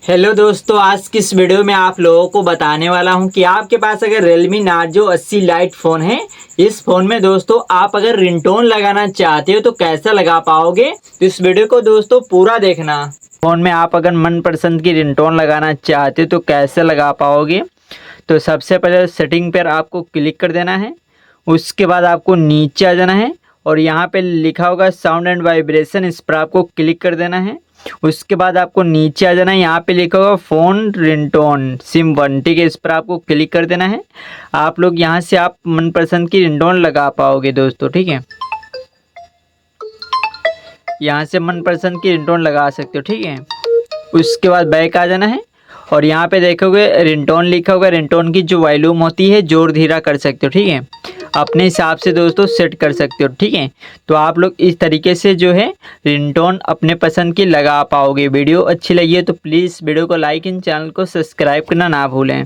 Hello दोस्तों, आज की इस वीडियो में आप लोगों को बताने वाला हूं कि आपके पास अगर Realme Narzo 80 लाइट फ़ोन है। इस फ़ोन में दोस्तों आप अगर रिंगटोन लगाना चाहते हो तो कैसे लगा पाओगे, तो इस वीडियो को दोस्तों पूरा देखना। फ़ोन में आप अगर मनपसंद की रिंगटोन लगाना चाहते हो तो कैसे लगा पाओगे। तो सबसे पहले सेटिंग पर आपको क्लिक कर देना है। उसके बाद आपको नीचे आ जाना है और यहाँ पे लिखा होगा साउंड एंड वाइब्रेशन, इस पर आपको क्लिक कर देना है। उसके बाद आपको नीचे आ जाना है, यहाँ पे लिखा होगा फ़ोन रिंगटोन सिम 1, ठीक है। इस पर आपको क्लिक कर देना है। आप लोग यहाँ से आप मनपसंद की रिंगटोन लगा पाओगे दोस्तों, ठीक है। यहाँ से मनपसंद की रिंगटोन लगा सकते हो, ठीक है। उसके बाद बैक आ जाना है और यहाँ पे देखोगे रिंगटोन लिखा होगा। रिंगटोन की जो वॉल्यूम होती है जोर धीरा कर सकते हो, ठीक है। अपने हिसाब से दोस्तों सेट कर सकते हो, ठीक है। तो आप लोग इस तरीके से जो है रिंगटोन अपने पसंद की लगा पाओगे। वीडियो अच्छी लगी है तो प्लीज़ वीडियो को लाइक एंड चैनल को सब्सक्राइब करना ना भूलें।